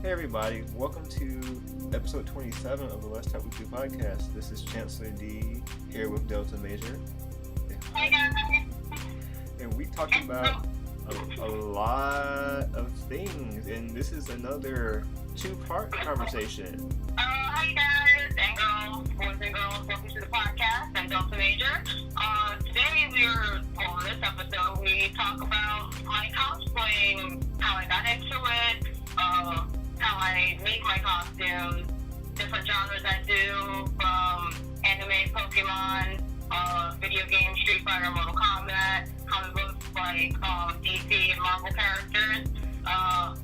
Hey everybody, welcome to episode 27 of the Let's Talk Weekly podcast. This is Chancellor D here with Delta Major. Hey guys! And we talked about a lot of things, and this is another two-part conversation. Hi guys and girls, boys and girls, welcome to the podcast. I'm Delta Major. Today on this episode, we talk about my cosplaying, how I got into it, how I make my costumes, different genres I do, from anime, Pokémon, video games, Street Fighter, Mortal Kombat, comic books like DC and Marvel characters, how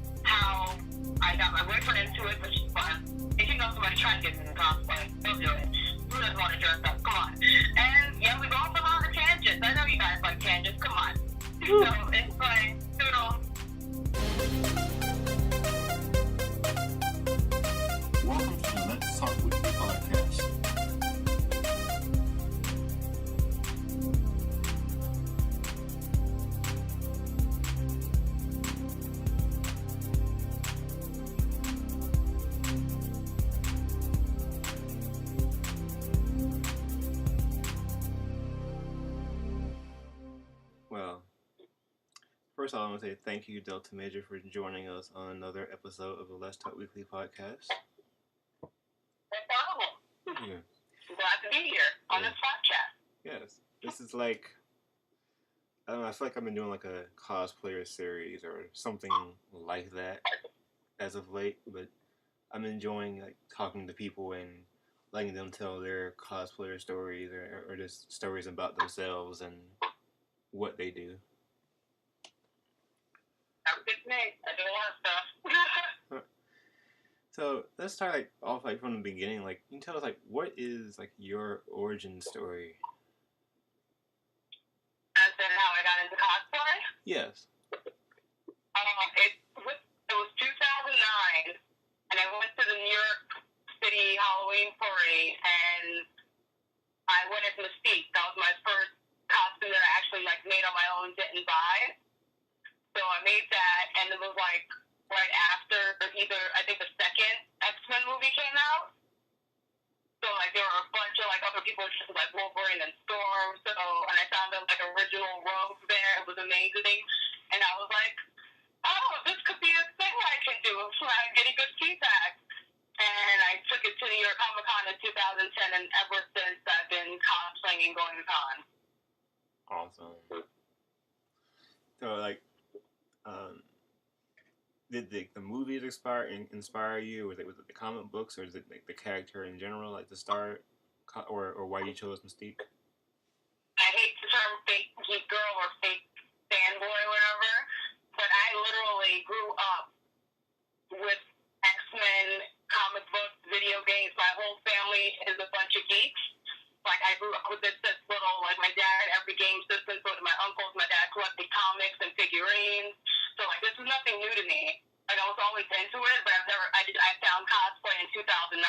I got my boyfriend into it, which is fun. If you know somebody trying to get into cosplay, they'll do it. Who doesn't want to dress up? Come on. And yeah, we go off a lot of tangents. I know you guys like tangents. Come on. So it's like, Welcome to the Let's Talk Weekly podcast. Well, first of all, I want to say thank you, Delta Major, for joining us on another episode of the Let's Talk Weekly podcast. no problem. Yeah. Glad to be here on this podcast. Yes. This is like, I don't know, I feel like I've been doing like a cosplayer series or something like that as of late, but I'm enjoying like talking to people and letting them tell their cosplayer stories or just stories about themselves and what they do. Have a good day. I do a lot of stuff. So let's start like off like from the beginning. Like, can you tell us like what is like your origin story? As in how I got into cosplay? Yes. It was 2009, and I went to the New York City Halloween parade, and I went as Mystique. That was my first costume that I actually like made on my own, didn't buy. So I made that, and it was like right after either I think the second X-Men movie came out. So like there were a bunch of like other people just like Wolverine and Storm. So and I found the like original robes there. It was amazing, and I was like, oh, this could be a thing I can do. So I'm getting good feedback. And I took it to New York Comic Con in 2010, and ever since I've been cosplaying and going to cons. Awesome. So like, did the movies inspire you? Was it the comic books, or is it like the character in general, like the start, or why you chose Mystique? I hate the term fake geek girl or fake fanboy or whatever, but I literally grew up with X-Men, comic books, video games. My whole family is a bunch of geeks. Like, I grew up with this little, like, my dad had every game system, so did my uncles. My dad collected comics and figurines. So, like, this is nothing new to me. Like, I was always into it, but I found cosplay in 2009.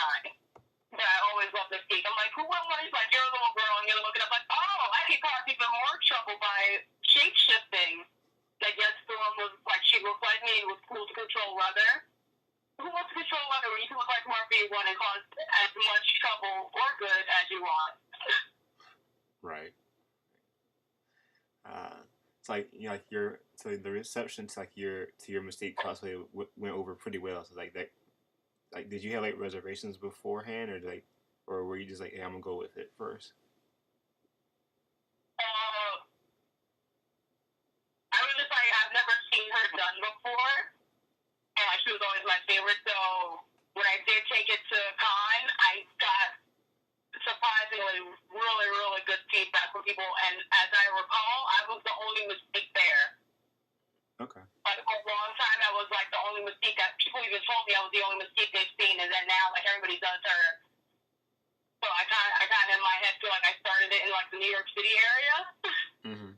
But I always loved Mystique. I'm like, who wouldn't want to, like, you're a little girl, and you're looking up, like, oh, I can cause even more trouble by shape-shifting. Like, yes, Storm was, like, she looked like me. It was cool to control leather. Who wants to control leather when you can look like Murphy and want to cause as much trouble or good as you want? Right. It's like, you know, like the reception to your Mystique cosplay went over pretty well. So like that, like, did you have like reservations beforehand, or were you just like, hey, I'm gonna go with it first? I was just like, I've never seen her done before, and like, she was always my favorite. So when I did take it to con, I got surprisingly really, really good feedback from people. And as I recall, I was the only Mystique there. Okay. Like for a long time, I was like the only Mystique that people even told me I was the only Mystique they've seen, and then now like everybody does her. So I kind of in my head feel like I started it in like the New York City area. Mm-hmm.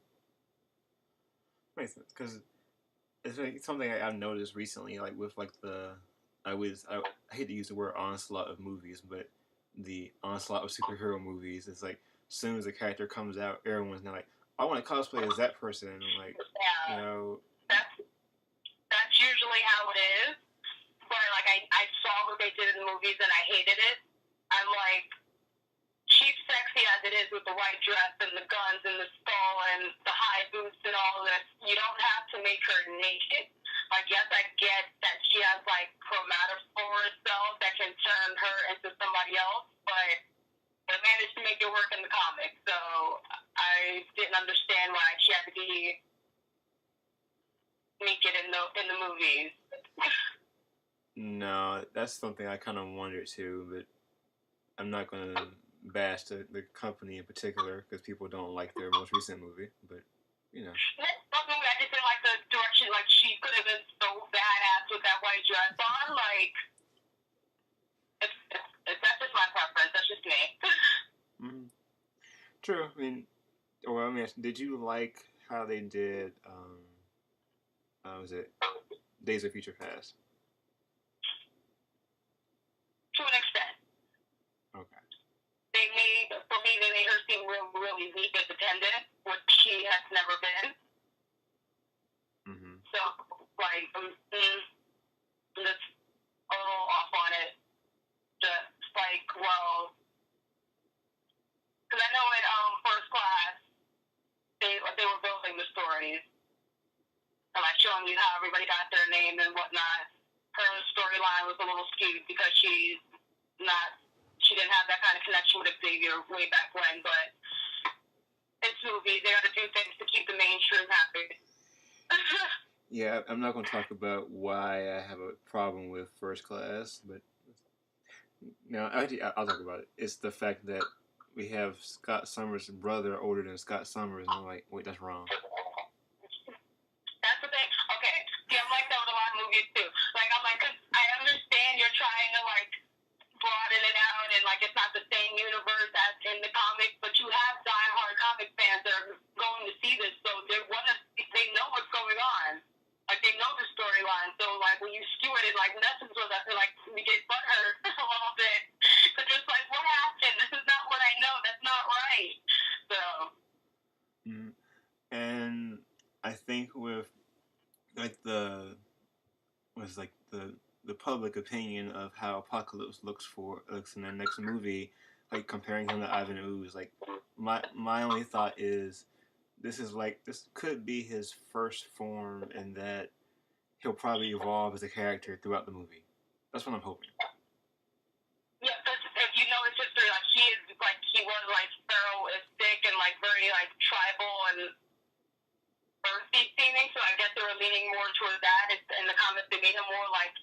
Makes sense, because it's like something I've noticed recently, like with like I hate to use the word onslaught of movies, but the onslaught of superhero movies is like, as soon as a character comes out, everyone's now like, I want to cosplay as that person. And I'm like, yeah, you know, that's usually how it is. But like I I saw what they did in the movies and I hated it. I'm like, she's sexy as it is with the white dress and the guns and the skull and the high boots and all this. You don't have to make her naked. Like, yes, I get that she has, like, chromatophore cells that can turn her into somebody else, but they managed to make it work in the comics, so I didn't understand why she had to be naked in the movies. No, that's something I kind of wondered too, but I'm not going to bash the company in particular because people don't like their most recent movie, but, you know. That movie, I just didn't like the direction, like, she could have been so badass with that white dress on, like, that's just my preference, that's just me. Mm-hmm. True, I mean, well, let me ask, did you like how they did, was it Days of Future Past? To an extent. Okay. They made her seem really weak and dependent, which she has never been. Mm-hmm. So, like, just a little off on it. Just like, well, because I know in First Class, they were building the stories. And like showing you how everybody got their name and whatnot. Her storyline was a little skewed because she didn't have that kind of connection with Xavier way back when, but it's movies, they gotta do things to keep the mainstream happy. Yeah, I'm not going to talk about why I have a problem with First Class, but no, actually, I'll talk about it. It's the fact that we have Scott Summers' brother older than Scott Summers, and I'm like, wait, that's wrong. That's the thing. Okay, see, I'm like that with a lot of movies too. Like, I'm like, 'cause I understand you're trying to like broaden it out and like it's not the same universe as in the comics, but you have diehard comic fans that are going to see this, so they know what's going on. Like, they know the storyline, so like when you skew it, like Nessence was, I feel like we get butthurt a little bit. But just like, what happened? This is not what I know. That's not right. So. And I think with like the public opinion of how Apocalypse looks in the next movie, like comparing him to Ivan Ooze, like my only thought is this could be his first form, and that he'll probably evolve as a character throughout the movie. That's what I'm hoping. Yeah, because if you know his history, like he was like pharaohistic and like very like tribal and earthy seeming. So I guess they were leaning more towards that. In the comics, they made him more like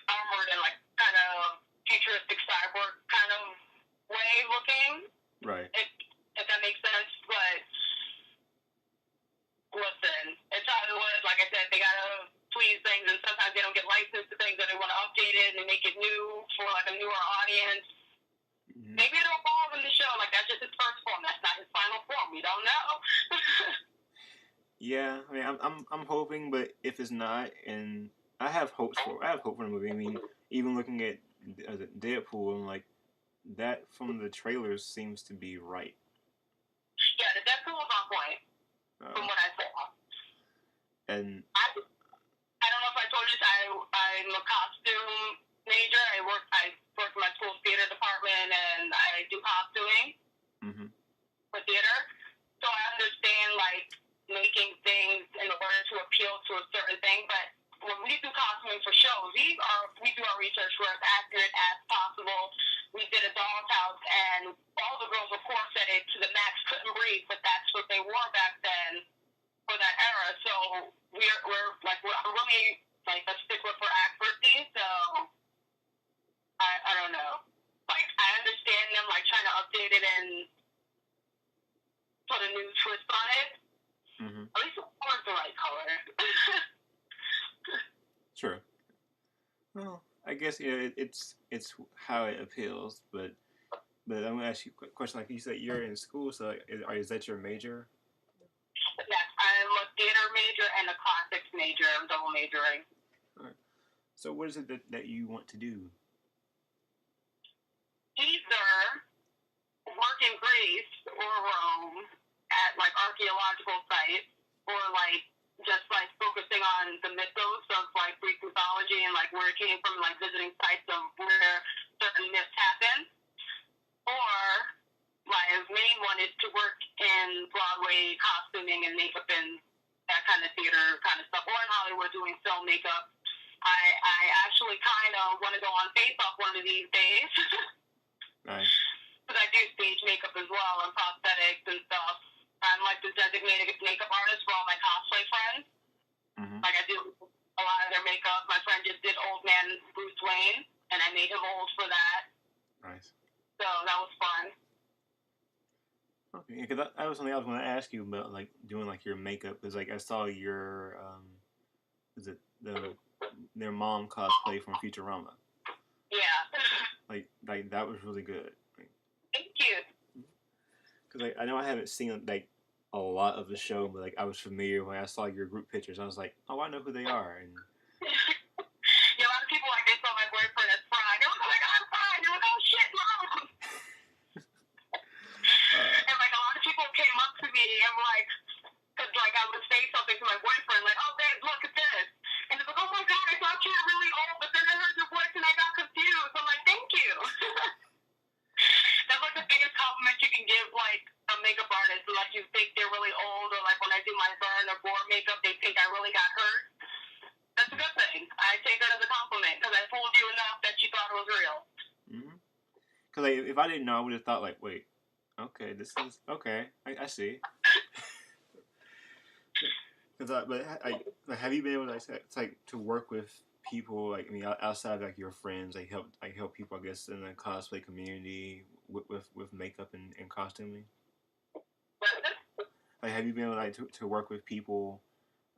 armored and like kind of futuristic cyborg kind of way looking. Right. If that makes sense, but listen, it's how it was. Like I said, they gotta please things, and sometimes they don't get licensed to things that they want to update it and make it new for like a newer audience. Mm-hmm. Maybe it'll evolve in the show. Like, that's just his first form. That's not his final form. We don't know. Yeah, I mean, I'm hoping, but if it's not, and I have hope for the movie. I mean, even looking at Deadpool, and like that from the trailers seems to be right. Yeah, the Deadpool was on point from what I saw. And I don't know if I told you this. I'm a costume major. I work in my school's theater department, and I do costuming for theater. So I understand like making things in order to appeal to a certain thing, but when we do costuming for shows, we do our research for as accurate as possible. We did a doll's house, and all the girls, of course, said it to the max, couldn't breathe, but that's what they wore back then for that era. So I'm really like a stickler for accuracy. So I don't know. Like, I understand them like trying to update it and put a new twist on it. Mm-hmm. At least it was the right color. Sure. Well, I guess it's how it appeals, but I'm gonna ask you a question. Like you said, you're in school, so is that your major? Yes, I'm a theater major and a classics major. I'm double majoring. All right. So what is it that you want to do? Either work in Greece or Rome at like archaeological sites, or like just like focusing on the mythos of like Greek mythology and like where it came from, like visiting sites of where certain myths happen. Or my main one is to work in Broadway costuming and makeup and that kind of theater kind of stuff, or in Hollywood doing film makeup. I actually kind of want to go on Face Off one of these days. Nice. Because I do stage makeup as well and prosthetics and stuff. I'm like the designated makeup artist for all my cosplay friends. Mm-hmm. Like I do a lot of their makeup. My friend just did Old Man Bruce Wayne, and I made him old for that. Nice. So that was fun. Okay, because that was something I was going to ask you about, like doing like your makeup. Because like I saw your is it their mom cosplay from Futurama? Yeah. Like that was really good. Thank you. Because like I know I haven't seen like a lot of the show, but like I was familiar when I saw your group pictures. I was like, oh, I know who they are. And yeah, a lot of people like they saw my boyfriend as Fry. They were like, I'm Fry. They were like, oh shit, mom. And like a lot of people came up to me and like, cause like I would say something to my boyfriend, like, oh babe, look at this. And they're like, oh my god, I thought you were really old, but then I heard your voice and I got confused. I'm like, thank you. That's like the biggest compliment you can give like a makeup artist. Like you think they're really old, or like when I do my burn or gore makeup, they think I really got hurt. That's a good thing. I take that as a compliment because I fooled you enough that you thought it was real. Mm-hmm. Because like if I didn't know, I would have thought like, wait, okay, this is okay. I see. But have you been able to like to work with people like outside like your friends, like help people I guess in the cosplay community with makeup and costuming? Like have you been able like to work with people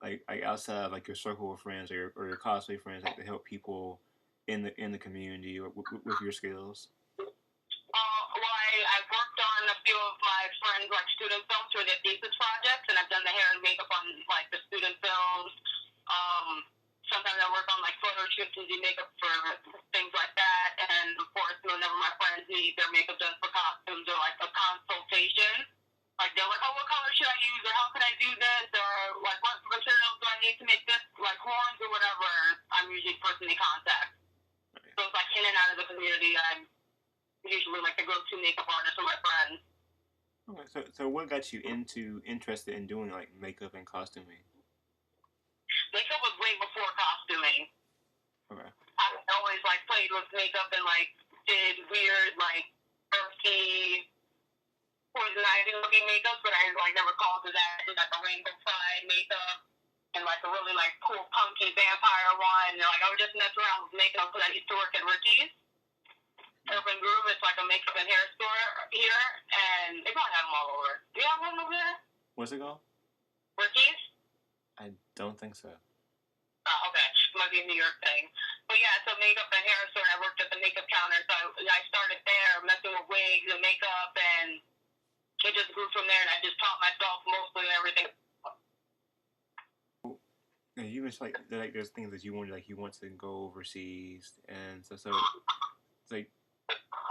like outside like your circle of friends or your cosplay friends like to help people in the community or with your skills? Well, I've worked on a few of my friends' like student films for their thesis projects, and I've done the hair and makeup on like the student films. Sometimes I work on like photo shoots and do makeup for things like that. And of course, whenever my friends need their makeup done for costumes or like a consultation, like they're like, oh, what color should I use, or how can I do this, or like what materials do I need to make this, like horns or whatever. I'm usually the person they contact. So it's like in and out of the community. I'm usually like the go-to makeup artist for my friends. Okay, so what got you interested in doing like makeup and costuming? Makeup was way before costuming. Okay. I always like played with makeup and like did weird like earthy, poison ivy looking makeup, but I like never called it that. I did like a rainbow pride makeup and like a really like cool punky vampire one. And like I would just mess around with makeup because I used to work at Ricky's. Urban Groove, it's like a makeup and hair store here, and they probably have them all over. Do you have one over there? What's it called? Ricky's? I don't think so. Oh, okay. It might be a New York thing. But yeah, it's a makeup and hair store. I worked at the makeup counter, so I started there messing with wigs and makeup, and it just grew from there, and I just taught myself mostly everything. Yeah, you mentioned like there's things that you want to go overseas, and so it's like.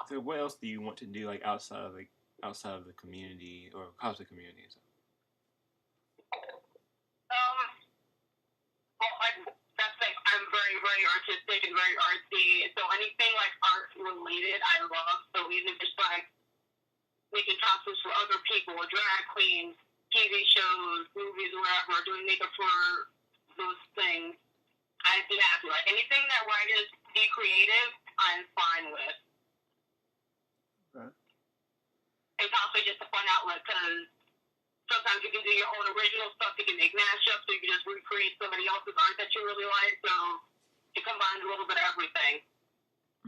So what else do you want to do like outside of the community or cosplay community? So? Well, that's like I'm very, very artistic and very artsy. So anything like art related, I love. So even if it's like making costumes for other people, drag queens, TV shows, movies, whatever, doing makeup for those things, I'd be happy. Like anything that writers be creative, I'm fine with. Okay. And cosplay just a fun outlet because sometimes you can do your own original stuff. You can make mashups, so you can just recreate somebody else's art that you really like. So it combines a little bit of everything.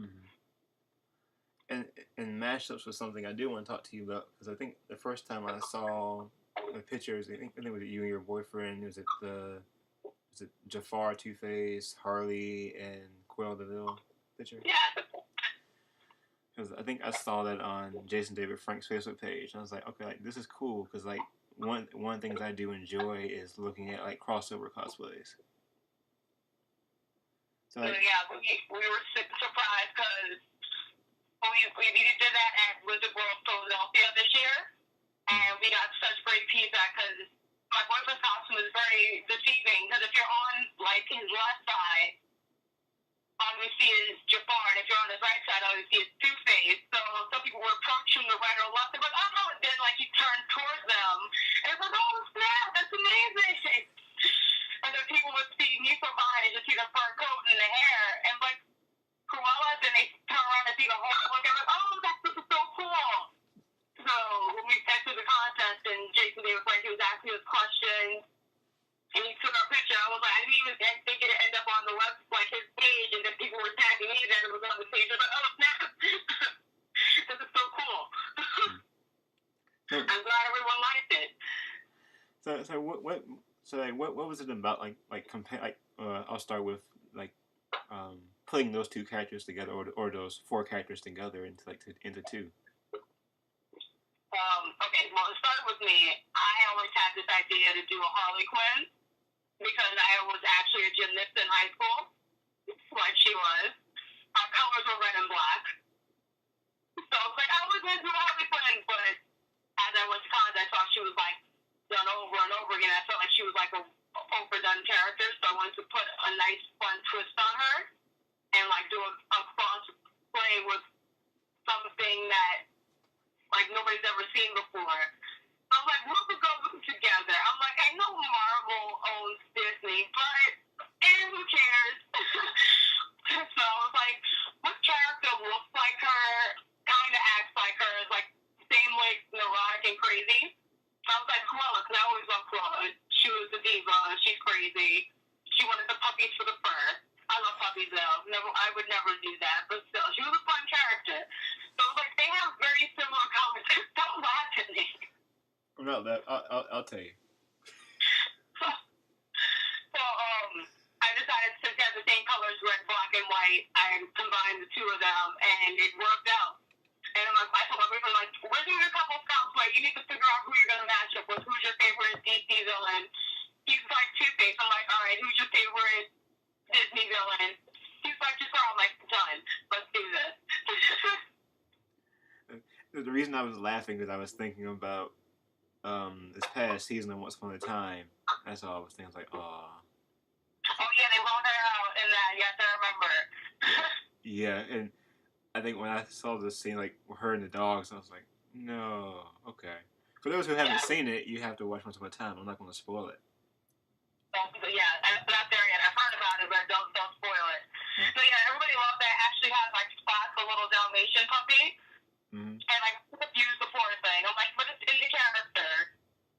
Mm-hmm. And mashups was something I do want to talk to you about because I think the first time I saw the pictures, I think it was you and your boyfriend. Was it Jafar, Two-Face, Harley, and Quill DeVille picture? Yeah. Because I think I saw that on Jason David Frank's Facebook page, and I was like, okay, like this is cool because like one of the things I do enjoy is looking at like crossover cosplays. So yeah, we were surprised because we did that at Wizard World Philadelphia this year, and we got such great feedback because my boyfriend's costume is very deceiving because if you're on like his left side, all you see is Jafar, and if you're on his right side, all you see is Two-Face. So some people were approaching the right or left, they're like, oh no, and then like he turned towards them, and it's like, oh snap, that's amazing. And then people would see me from behind and just see the fur coat and the hair, and like koalas, and they turn around and see the whole look, and I'm like, oh, that's so cool. So when we entered the contest, and Jason Day was like, he was asking us questions. And he took our picture. I was like, I didn't even think it'd end up on the web, like his page, and then people were tagging me that it was on the page. I was like, oh snap! This is so cool. I'm glad everyone liked it. What was it about? I'll start with putting those two characters together, or those four characters together into two. Okay, well, it started with me. I always had this idea to do a Harley Quinn, because I was actually a gymnast in high school, like she was. Our colors were red and black. So I was like, I was going to do Harley Quinn, but as I went to college, I thought she was like done over and over again. I felt like she was like a overdone character, so I wanted to put a nice, fun twist on her and like do a cosplay with something that like nobody's ever seen before. I was like, what would go together? I'm like, I know Marvel owns Disney, but who cares? So I was like, what character looks like her, kind of acts like her, is like same like neurotic and crazy? So I was like, Cruella, because I always loved Cruella. She was a diva, she's crazy. She wanted the puppies for the fur. I love puppies though. I would never do that, but still, she was a fun character. So I was like, they have very similar colors. Don't laugh at me. No, I'll tell you. So I decided to have the same colors, red, black, and white. I combined the two of them, and it worked out. And I told my boyfriend, like, we're doing a couples cosplay. You need to figure out who you're going to match up with. Who's your favorite DC villain? He's like, Two-Face. I'm like, all right, who's your favorite Disney villain? He's like, just I'm like, done. Let's do this. The reason I was laughing is I was thinking about this past season of Once Upon a Time. That's all I was thinking. I was like, oh. Oh yeah, they rolled her out in that. Yes, I remember. Yeah, and I think when I saw the scene, like her and the dogs, I was like, no, okay. For those who haven't seen it, you have to watch Once Upon a Time. I'm not going to spoil it. Yeah, I'm not there yet. I've heard about it, but don't spoil it. So yeah, everybody loved that. Ashley had like Spot, the little Dalmatian puppy. Mm-hmm. And like confused the poor thing. I'm like, but it's in the character.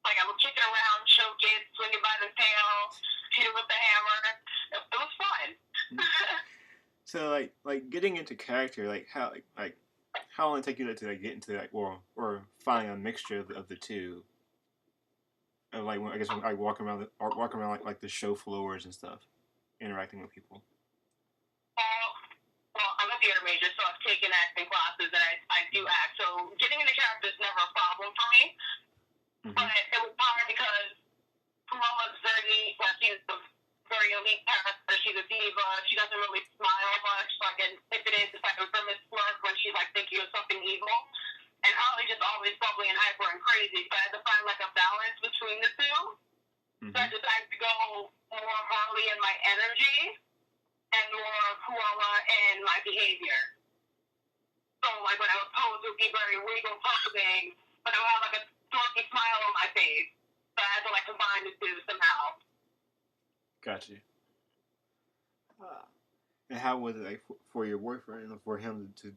Like I would kick it around, choke it, swing it by the tail, hit it with the hammer. It was fun. So like getting into character, like how long did it take you to get into or find a mixture of the two? Of like I guess when I walk around like the show floors and stuff, interacting with people. Well, I'm a theater major, so I've taken acting classes and I do act. So getting into character is never a problem for me. Mm-hmm. But it was hard because Cruella's she's a very elite character. She's a diva. She doesn't really smile much. Like, and if it is, it's like a grimace smirk when she's like thinking of something evil. And Holly just always bubbly and hyper and crazy. So I had to find like a balance between the two. Mm-hmm. So I decided to go more Harley in my energy and more Cruella in my behavior. So like when I was posed, it would be very regal posing, but I would have like a dorky smile on my face. So I had to like combine the two somehow. Gotcha. And how was it like for your boyfriend, for him to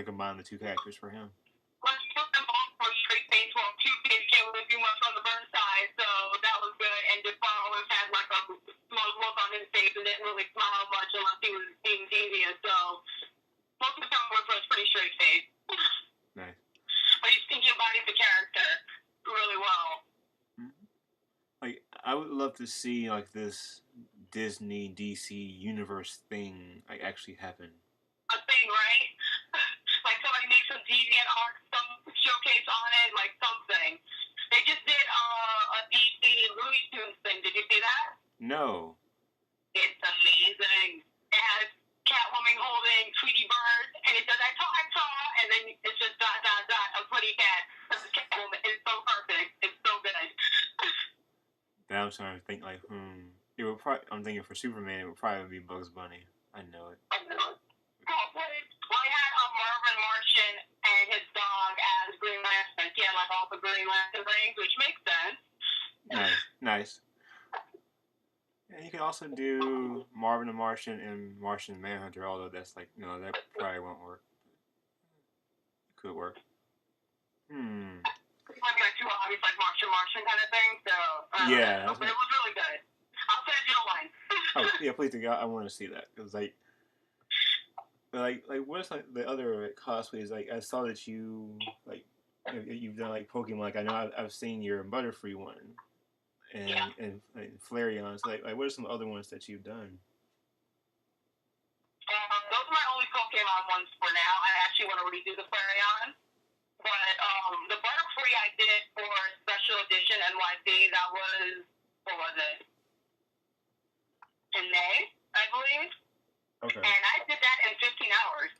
combine the two characters for him? Well, you took them both for straight face. Well, Two-Face can't really do much on the burn side, so that was good. And Jafar always had like a small look on his face and didn't really smile much unless he was being devious. So most of the time, was pretty straight face. Nice. But he embodied the character really well. Mm-hmm. Like I would love to see like this Disney DC universe thing like actually happen. A thing, right? Like somebody makes some deviant art, some showcase on it, like something. They just did a DC Looney Tunes thing. Did you see that? No. It's amazing. It has Catwoman holding Tweety Bird, and it says I saw, and then it's just ... a pretty cat. That's Catwoman. It's so perfect. It's so good. I'm trying to think like, it would probably. I'm thinking for Superman, it would probably be Bugs Bunny. I know it. Well, he had Marvin Martian and his dog as Green Lantern. He had like all the Green Lantern rings, which makes sense. Nice. And you can also do Marvin the Martian and Martian Manhunter, although that's like, no, that probably won't work. It could work. It might be like too obvious, like Martian kind of thing. So yeah, but it was really good. I'll send you the link. Oh yeah, please do. I want to see that. It was like what's like the other cosplays? Like I saw that you've done like Pokemon. Like I know I've seen your Butterfree one, and Flareon. So like what are some other ones that you've done? Those are my only Pokemon ones for now. I actually want to redo the Flareon. But the Butterfree I did for Special Edition NYC, that was, what was it? In May, I believe. Okay. And I did that in 15 hours.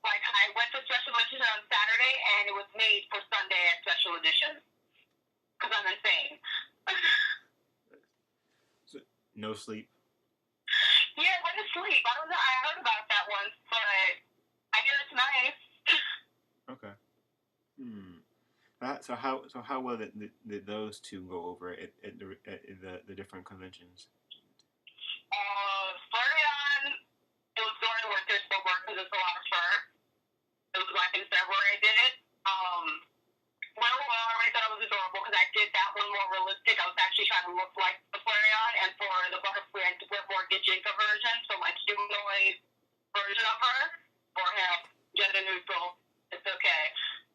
Like, I went to Special Edition on Saturday, and it was made for Sunday at Special Edition. Because I'm insane. So, no sleep? Yeah, I went to sleep. I don't know. I heard about that once, but I guess it's nice. Okay. So how well did those two go over at the different conventions? Flareon, it was during winter still work because it's a lot of fur. It was like in February I did it. Well, I already thought it was adorable because I did that one more realistic. I was actually trying to look like the Flareon, and for the Butterfree, I did more Gijinka version, so like humanoid version of her, or him, gender neutral. It's okay.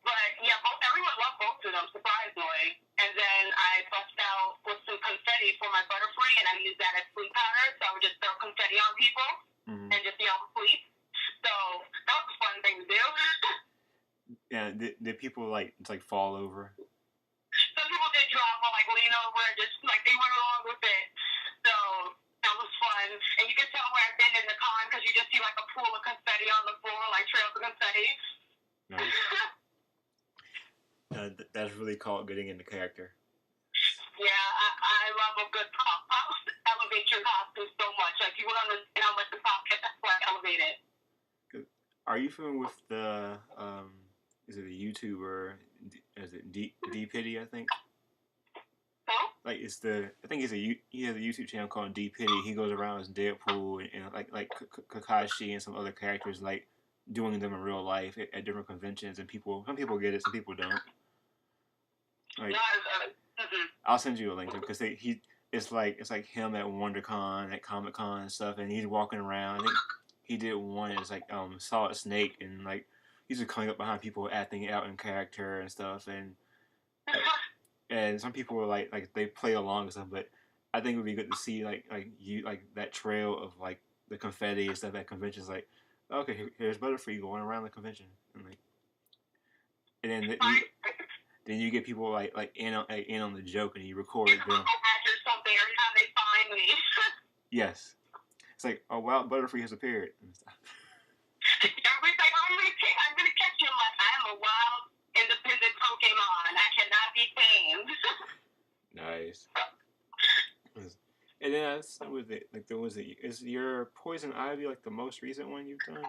But yeah, everyone loved both of them, surprisingly. And then I bust out with some confetti for my Butterfree, and I used that as sleep powder, so I would just throw confetti on people and just yell sleep. So that was a fun thing to do. Yeah, did people like fall over? Some people did drop or like lean over and just like they went along with it. So that was fun. And you can tell where I've been in the con because you just see like a pool of confetti on the floor, like trails of confetti. Nice. That's really called getting into character. Yeah, I love a good pop. Pops elevate your costume so much. Like you don't understand how much the pop gets like elevated. Are you familiar with the is it a YouTuber? Is it D Pity? I think. Huh? Like I think he has a YouTube channel called D Pity. He goes around as Deadpool and like Kakashi and some other characters like doing them in real life at different conventions, and some people get it, some people don't. Like, I'll send you a link to it because it's like him at WonderCon, at Comic Con and stuff, and he's walking around. I think he did one. It's like Solid Snake, and like he's just coming up behind people, acting out in character and stuff, and some people were like they play along and stuff. But I think it would be good to see like that trail of like the confetti and stuff at conventions. Like, okay, here's Butterfree going around the convention, and then you get people like in on the joke, and you record them. Something every time they find me. Yes, it's like, oh wow, Butterfree has appeared. Everybody's like, I'm gonna catch you. I'm a wild, independent Pokemon. I cannot be tamed. Nice. And then is your Poison Ivy like the most recent one you've done?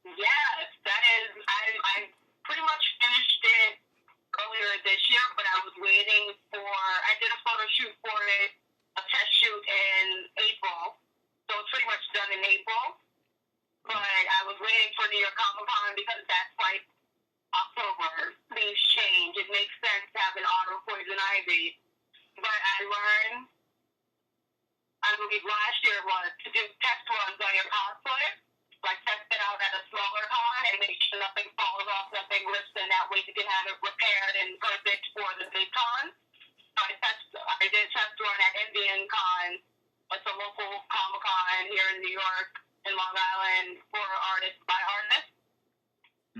Yes, that is. I pretty much finished it earlier this year, but I was waiting for. I did a photo shoot for it, a test shoot in April, so it's pretty much done in April. But I was waiting for New York Comic Con because that's like October. Things change. It makes sense to have an auto Poison Ivy. But I learned, I believe last year was to do test runs on your cosplay. Like test it out at a smaller con and make sure nothing falls off, nothing rips, and that way you can have it repaired and perfect for the big con. So I did a test run at Indian Con. It's a local Comic Con here in New York, in Long Island, for artists by artists.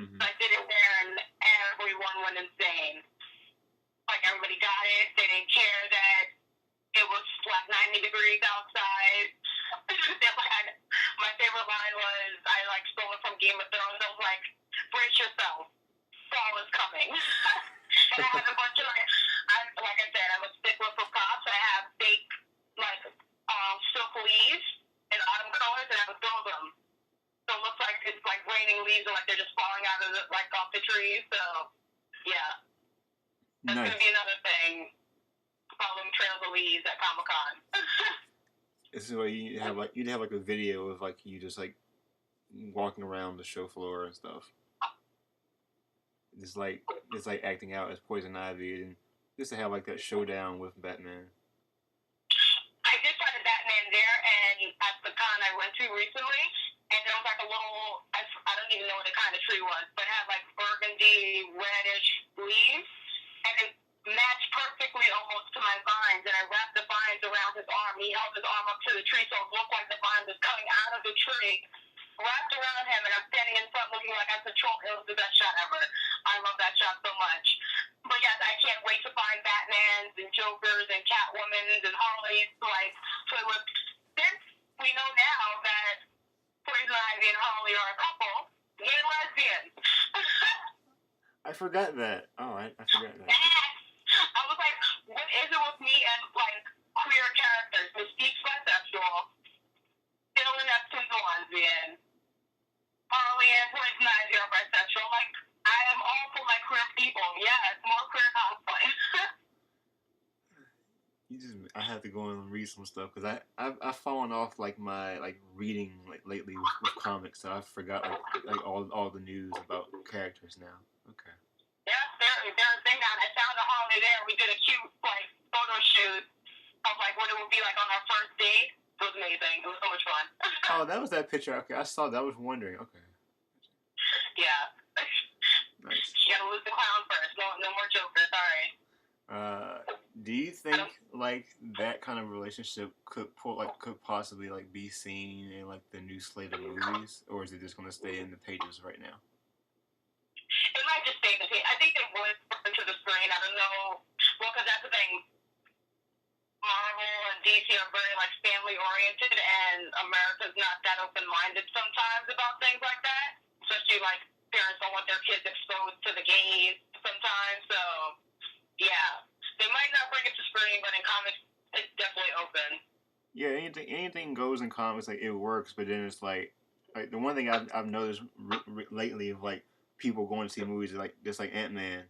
So I did it there, and everyone went insane. Like everybody got it. They didn't care that it was like 90 degrees outside. My favorite line was, I like stole it from Game of Thrones. I was like, brace yourself, fall is coming. And I had a bunch of like I said, I'm a out and throw them. So it looks like it's like raining leaves or like they're just falling out of off the trees. So yeah, that's nice. gonna be another thing. Following trails of leaves at Comic-Con. This is where you'd have like a video of like you just like walking around the show floor and stuff. It's like acting out as Poison Ivy, and just to have like that showdown with Batman. I did find a Batman there, and at the con I went to recently, and there was like a little, I don't even know what the kind of tree was, but it had like burgundy, reddish leaves, and it matched perfectly almost to my vines, and I wrapped the vines around his arm. He held his arm up to the tree, so it looked like the vine was coming out of the tree, wrapped around him, and I'm standing in front looking like I'm control. It was the best shot ever. I love that shot so much. But yes, I can't wait to find Batmans and Jokers and Catwomans and Harleys. Like, so since we know now that Poison Ivy and Harley are a couple, gay lesbians. I forgot that. Oh, I forgot that. I was like, what is it with me and like queer characters? Mystique's bisexual. Dylan Epstein's a lesbian. Harley and Poison Ivy are bisexual. Like, I am all for my queer people. Yes, more queer cosplay. I have to go and read some stuff because I've fallen off like my like reading like lately with comics, so I forgot like all the news about characters now. Okay. Yeah, there's a thing down. I found a Harley there. We did a cute like photo shoot of like what it would be like on our first date. It was amazing. It was so much fun. Oh, that was that picture. Okay, I saw that. I was wondering. Okay. Yeah. Nice. You gotta lose the clown first. No more Joker. Sorry. Do you think like that kind of relationship could possibly like be seen in like the new slate of movies, or is it just gonna stay in the pages right now? It might just stay in the page. I think it would bring to the screen. I don't know. Well, because that's the thing. Marvel and DC are very like family oriented, and America's not that open minded sometimes about things like that. Especially like parents don't want their kids exposed to the gays sometimes. So yeah, they might not bring it to screen, but in comics, it's definitely open. Yeah, anything goes in comics. Like it works, but then it's like the one thing I've noticed lately of like people going to see movies like just like Ant-Man.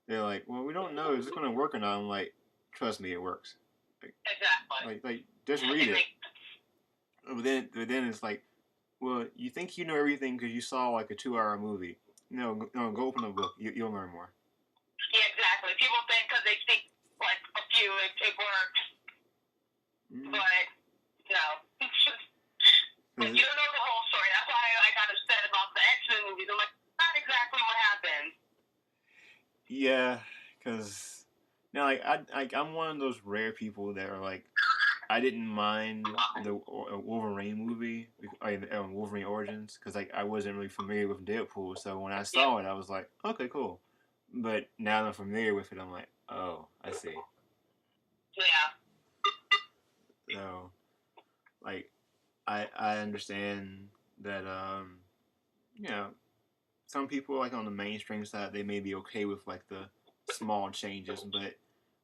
They're like, well, we don't know is it going to work or not. I'm like, trust me, it works. Like, exactly. Like just read it. But then it's like, well, you think you know everything because you saw like a 2-hour movie. No, go open a book. You'll learn more. Yeah, exactly. People think because they speak like a few, it works. Mm-hmm. But no. But you don't know the whole story. That's why I got upset about the X-Men movies. I'm like, not exactly what happened. Yeah, because I'm one of those rare people that are like, I didn't mind the Wolverine movie, Wolverine Origins, because like I wasn't really familiar with Deadpool. So when I saw it, I was like, okay, cool. But now that I'm familiar with it, I'm like, oh, I see. Yeah. So, like, I understand that some people like on the mainstream side they may be okay with like the small changes, but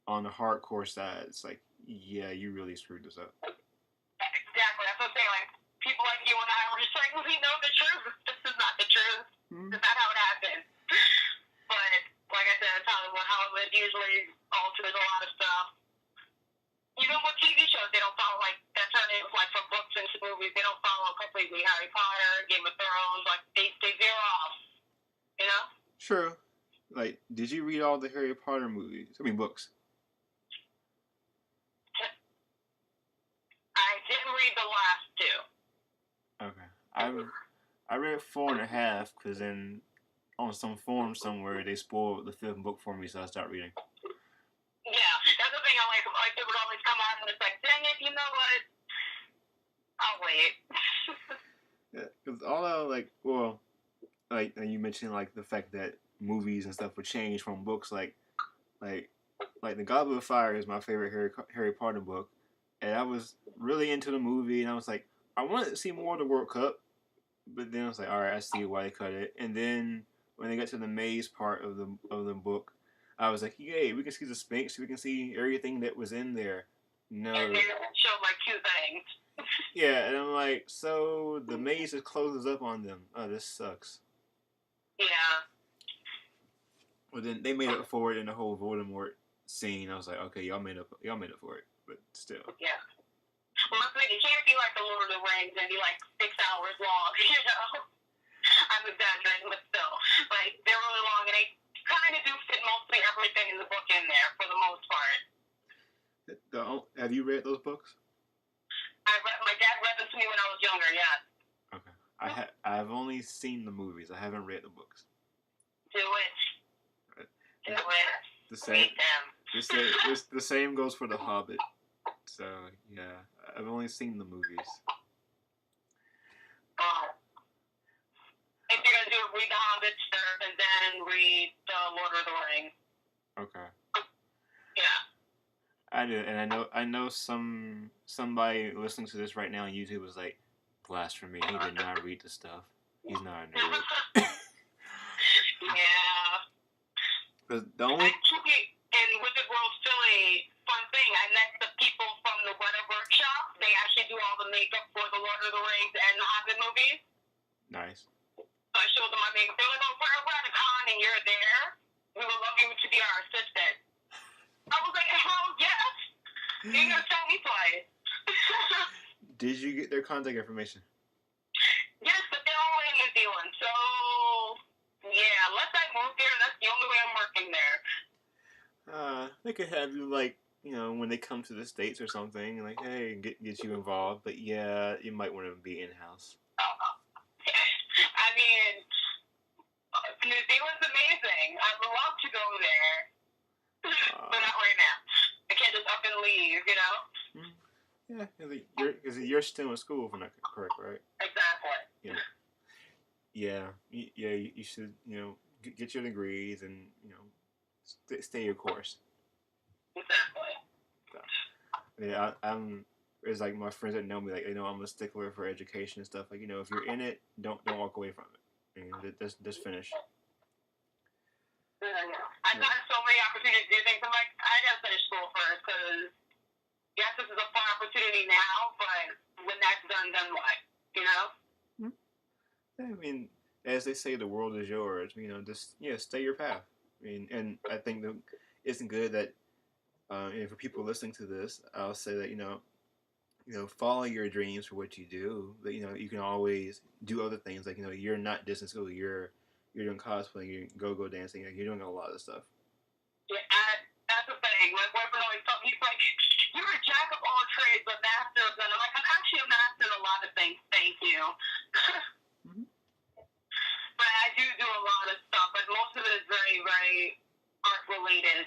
on the hardcore side, it's like, yeah, you really screwed this up. Exactly. That's what I'm saying. Like, people like you and I were just like, we know the truth. This is not the truth. Mm-hmm. This is not how it happened. But, like I said, Hollywood usually alters a lot of stuff. Even with TV shows, they don't follow, like, that turn it, like, from books into movies, they don't follow completely. Harry Potter, Game of Thrones, like, they veer off. You know? True. Like, did you read all the Harry Potter movies? I mean, books. I didn't read the last two. Okay. I read 4.5 because then on some forum somewhere they spoiled the 5th book for me, so I stopped reading. Yeah, that's the thing I like. Like, it would always come on and it's like, dang it, you know what? I'll wait. Yeah, because although, like, well, like you mentioned, like the fact that movies and stuff would change from books, like the Goblet of Fire is my favorite Harry Potter book, and I was really into the movie, and I was like, I wanted to see more of the World Cup, but then I was like, all right, I see why they cut it, and then when they got to the maze part of the book, I was like, yay, we can see the Sphinx, we can see everything that was in there. No. And they show like two things. Yeah, and I'm like, so the maze just closes up on them. Oh, this sucks. Yeah. Well, then they made up for it in the whole Voldemort scene. I was like, okay, y'all made up for it, but still. Yeah. Well, it can't be like the Lord of the Rings and be like 6 hours long, you know? I'm exaggerating, but still. Like, they're really long, and they kind of do fit mostly everything in the book in there, for the most part. Have you read those books? My dad read them to me when I was younger, yeah. Okay. I've only seen the movies. I haven't read the books. Do it. Do it. The same. The same goes for The Hobbit. So, yeah. I've only seen the movies. If you're going to do it, read The Hobbit first, and then read The Lord of the Rings. Okay. Yeah. I do, and I know somebody listening to this right now on YouTube was like, blasphemy, he did not read the stuff. He's not a nerd. Yeah. Because the only... Actually, in Wizard World Philly, fun thing, I met the people from the Weta Workshop. They actually do all the makeup for the Lord of the Rings and the Hobbit movies. Nice. So I showed them my makeup. They're like, oh, we're at a con and you're there. We would love you to be our assistant. I was like, hell yes. You're going to tell me twice. Did you get their contact information? Yes, but they're all in New Zealand. So, yeah, unless I move there, that's the only way I'm working there. They could have you, like, you know, when they come to the States or something, like, hey, get you involved. But, yeah, you might want to be in-house. I mean, New Zealand's amazing. I'd love to go there. But not right now. I can't just up and leave, you know? Yeah, because you're still in school, if I'm not correct, right? Exactly. Yeah. You should, you know, get your degrees and, you know, stay your course. Exactly. So, yeah, it's like my friends that know me, like, they know I'm a stickler for education and stuff. Like, you know, if you're in it, don't walk away from it. You know, just finish. I've gotten so many opportunities to do things. I'm like, I gotta finish school first, because yes, this is a fun opportunity now, but when that's done, then what? You know? I mean, as they say, the world is yours. You know, just stay your path. I mean, and I think that it's good that, and for people listening to this, I'll say that you know, follow your dreams for what you do. But you know, you can always do other things. Like, you know, you're not just in school. You're doing cosplay. You're go dancing. Like, you're doing a lot of stuff. Yeah, that's the thing. My boyfriend always told me, he's like, you're a jack of all trades, but master of none. I'm like, I'm actually a master in a lot of things. Thank you. But I do a lot of stuff, but most of it is very, very art related.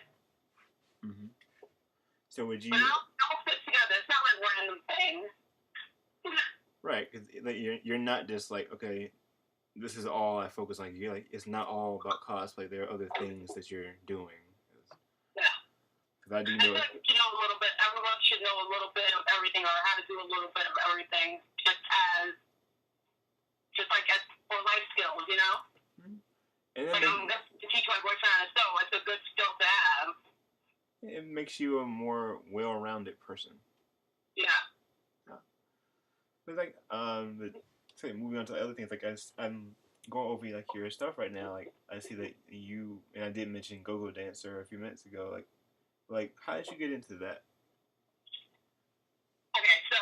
So would you? But I'll fit together. It's not like random things. Right, because you're not just like, okay, this is all I focus on. You're like, it's not all about cosplay. There are other things that you're doing. Yeah. Because I do know. I think you know a little bit. Everyone should know a little bit of everything, or how to do a little bit of everything, just for life skills, you know. And like to teach my boyfriend how to sew. It's a good skill to have. It makes you a more well-rounded person. Yeah. But like, so moving on to other things, like I'm going over like your stuff right now. Like I see that you, and I did mention go-go dancer a few minutes ago. Like how did you get into that? Okay, so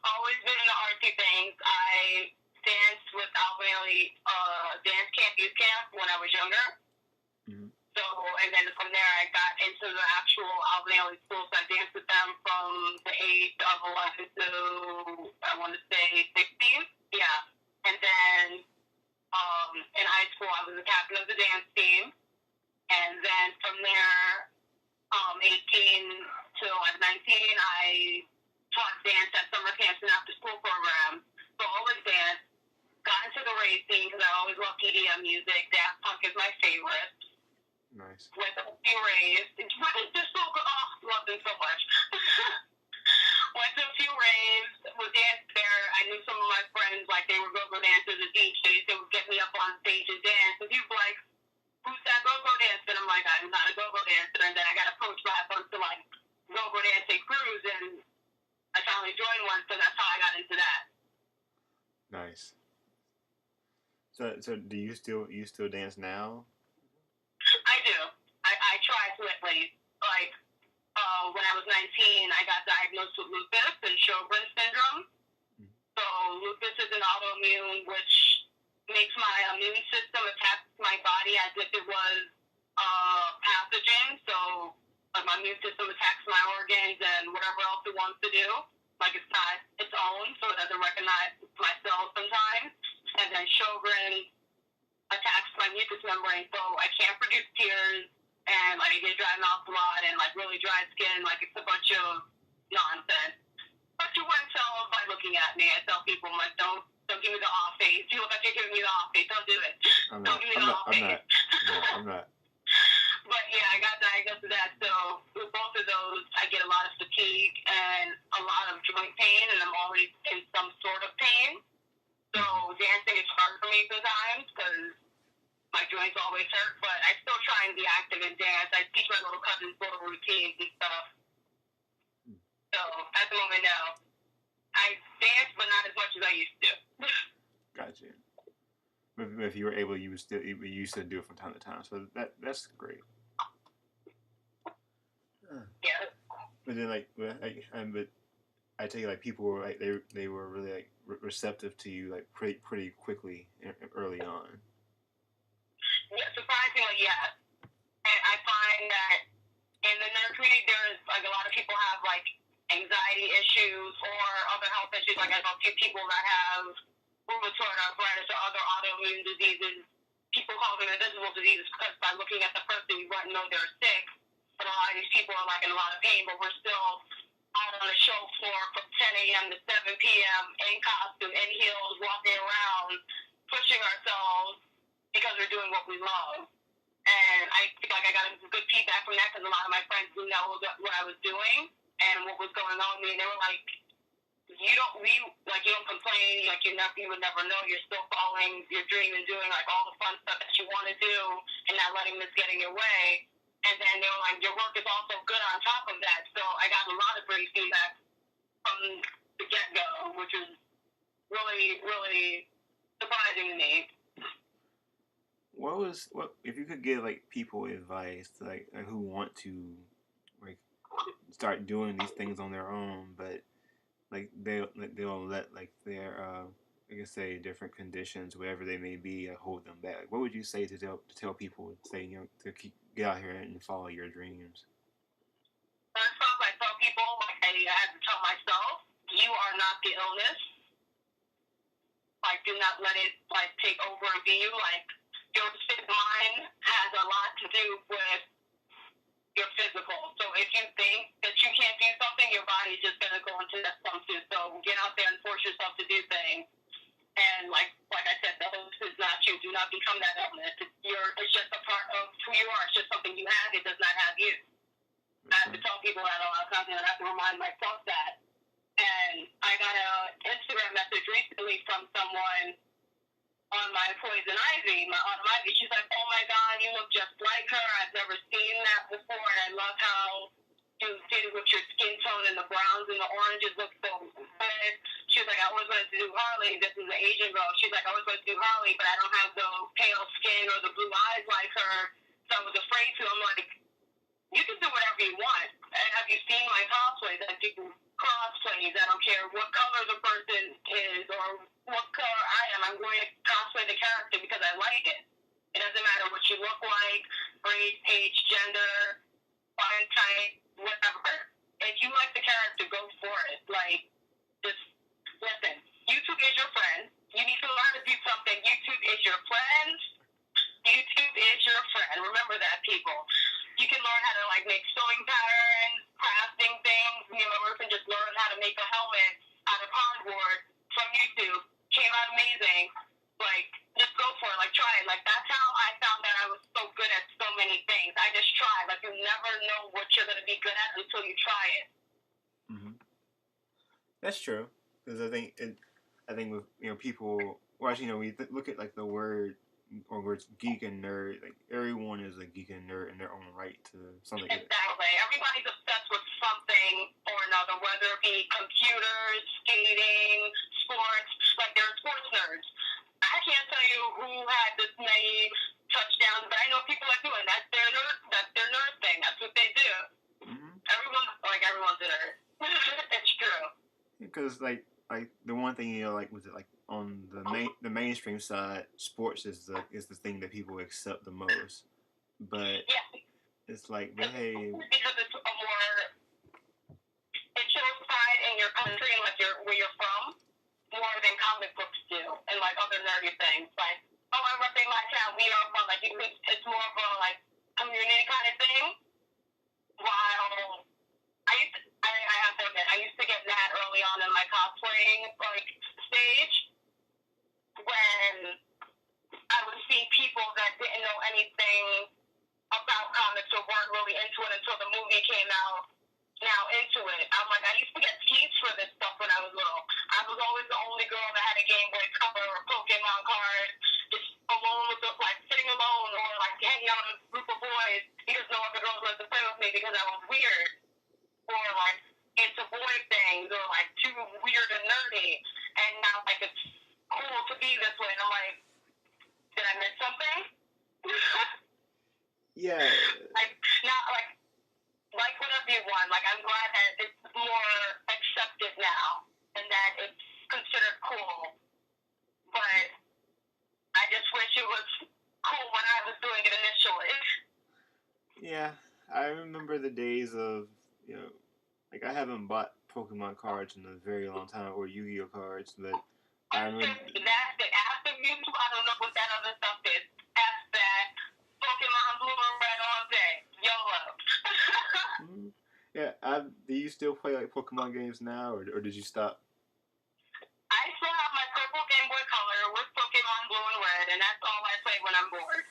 always been into artsy things. I danced with Alvin Ailey dance camp, youth camp when I was younger. So, and then from there I got into the actual Alvin Ailey school, so I danced with them from the age of 11 to, I want to say, 16. Yeah. And then in high school I was the captain of the dance team. And then from there, 18 to 19, I taught dance at summer camps and after school programs. So always dance. Got into the racing because I always loved EDM music. Daft Punk is my favorite. Nice. Went to a few raves. They're so good. Oh, love them so much. Went to a few raves. Was danced there. I knew some of my friends, like they were go-go dancers and DJs. They would get me up on stage and dance. And people were like, who's that go-go dancer? And I'm like, I'm not a go-go dancer. And then I got approached by a bunch of like go-go dancing crews. And Nice. So do you still dance now? I do. I try to at least. Like, when I was 19, I got diagnosed with lupus and Sjogren's syndrome. So lupus is an autoimmune which makes my immune system attack my body as if it was pathogen. So my immune system attacks my organs and whatever else it wants to do. Like it's not its own, so it doesn't recognize my cells sometimes. And then Sjogren attacks my mucous membrane, so I can't produce tears, and like I get dry mouth a lot, and like really dry skin. Like it's a bunch of nonsense. But you wouldn't tell by looking at me. I tell people, like, don't give me the off face. You look like you're giving me the off face. Don't do it. Don't give me the off face. I'm not. But yeah, I got diagnosed with that. So with both of those, I get a lot of fatigue and a lot of joint pain, and I'm always in some sort of pain. So dancing is hard for me sometimes because my joints always hurt. But I still try and be active and dance. I teach my little cousins little routines and stuff. So at the moment now, I dance, but not as much as I used to. Gotcha. If you were able, you used to do it from time to time. So that's great. Yeah. But then but I take it like people were like they were really like receptive to you like pretty quickly early on. Yeah, surprisingly, yes. And I find that in the nerd community, there's like a lot of people have like anxiety issues or other health issues. Like I know people that have rheumatoid arthritis or other autoimmune diseases. People call them invisible diseases because by looking at the person, you wouldn't know they're sick. But a lot of these people are like in a lot of pain, but we're still out on the show floor from 10 a.m. to 7 p.m. in costume, in heels, walking around, pushing ourselves because we're doing what we love. And I feel like I got good feedback from that because a lot of my friends knew that was what I was doing and what was going on with me. And they were like, you don't complain, like you would never know. You're still following your dream and doing like all the fun stuff that you want to do and not letting this get in your way. And then they were like, your work is also good on top of that. So I got a lot of great feedback from the get-go, which was really, really surprising to me. What if you could give like people advice like who want to like start doing these things on their own, but like they'll let like their I guess say different conditions, whatever they may be, hold them back. Like, what would you say to tell people, say to get out here and follow your dreams? First off, I tell people, like I have to tell myself, you are not the illness. Like, do not let it like take over and be you. Like, your mind has a lot to do with your physical. So if you think that you can't do something, your body's just gonna go into that something. So get out there and force yourself to do things. And like I said, the illness is not you. Do not become that illness. It's just a part of who you are. It's just something you have. It does not have you. I have to tell people that a lot of times, and I have to remind myself that. And I got an Instagram message recently from someone on my Poison Ivy, my Autumn Ivy. She's like, oh my God, you look just like her. I've never seen that before, and I love how you did it with your skin tone, and the browns and the oranges look so good. She was like, I always wanted to do Harley. This is an Asian girl. She's like, I always wanted to do Harley, but I don't have the pale skin or the blue eyes like her, so I was afraid to. I'm like, you can do whatever you want. And have you seen my cosplays? I do cosplays. I don't care what color the person is or what color I am. I'm going to cosplay the character because I like it. It doesn't matter what you look like, race, age, gender, body type, whatever. If you like the character, go for it. Like, just listen. YouTube is your friend. You need to learn how to do something. YouTube is your friend. YouTube is your friend. Remember that, people. You can learn how to like make sewing patterns, crafting things. Me and my person just learned how to make a helmet out of cardboard from YouTube. Came out amazing. Like, just go for it. Like, try it. Like, that's how I found that I was so good at so many things. I just tried. Like, you never know what you're going to be good at until you try it. Mm-hmm. That's true. Because I think with people, well, actually, we look at like the word or words geek and nerd. Like everyone is a geek and nerd in their own right to something. Exactly. Everybody's obsessed with something or another, whether it be computers, skating, sports. Like there are sports had this many touchdowns, but I know people are doing that's their nerd thing. That's what they do. Mm-hmm. Everyone's a nerd. It's true. Because like the one thing, you know, like was it like on the mainstream side, sports is the thing that people accept the most. But yeah. It's like, but hey, because it's a more, it shows pride in your country and like where you're from more than comic books do and like other nerdy things. Like, oh, I'm repping my town. We are from like it's more of a like community kind of thing. While I have to admit, I used to get mad early on in my cosplaying like stage when I would see people that didn't know anything about comics or weren't really into it until the movie came out. Now into it, I'm like, I used to get teased for this stuff when I was little. I was always the only girl that had a Game Boy Color or Pokémon card, just alone with like sitting alone or like hanging out with a group of boys because no other girls wanted to play with me because I was weird or like into boy things or like too weird and nerdy. And now like it's cool to be this way. And I'm like, did I miss something? Yeah. Like not like whatever you want. Like I'm glad that it's more accepted now and that it's considered cool. But I just wish it was cool when I was doing it initially. Yeah, I remember the days of, you know, like I haven't bought Pokemon cards in a very long time or Yu-Gi-Oh cards, but I remember that after Mewtwo, I don't know what that other stuff is. After that, Pokemon Blue and Red all day. YOLO. Yeah, do you still play like Pokemon games now, or did you stop? I still have my purple Game Boy Color with Pokemon Blue and Red, and that's all I play when I'm bored.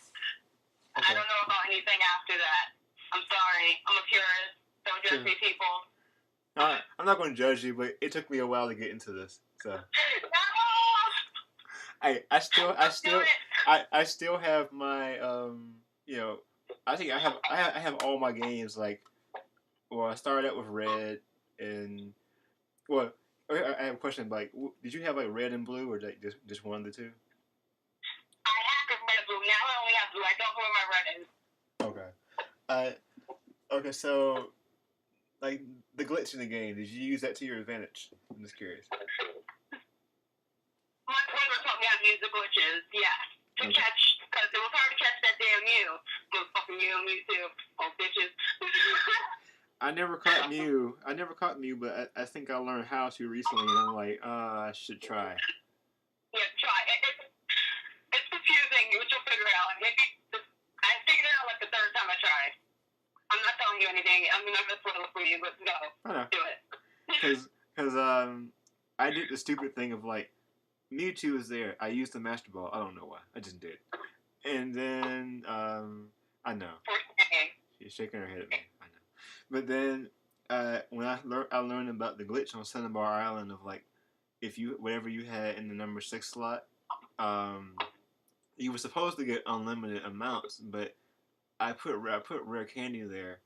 Okay. I don't know about anything after that. I'm sorry. I'm a purist. Don't judge me, people. I'm not going to judge you, but it took me a while to get into this. So. No! I still have my you know, I think I have all my games like. Well, I started out with Red, and well, I have a question. Like, did you have like Red and Blue, or like just one of the two? I have the Red and Blue. Now I only have Blue. I don't know where my Red is. Okay. Okay. So, like the glitch in the game, did you use that to your advantage? I'm just curious. My brother taught me how to use the glitches. Yeah, to catch, because it was hard to catch that damn Mew. Fucking Mewtwo, old bitches. I never caught Mew, but I think I learned how to recently, and I'm like, I should try. Yeah, try. It's confusing, but you'll figure it out. Maybe I figured it out like the third time I tried. I'm not telling you anything. I'm not going to spoil it for you, but go. I know. Do it. Because I did the stupid thing of like, Mewtwo is there. I used the Master Ball. I don't know why. I just did. And then, I know. She's shaking her head at me. I know. But then, when I learned about the glitch on Cinnabar Island of like, if you whatever you had in the number 6 slot, you were supposed to get unlimited amounts, but I put rare candy there.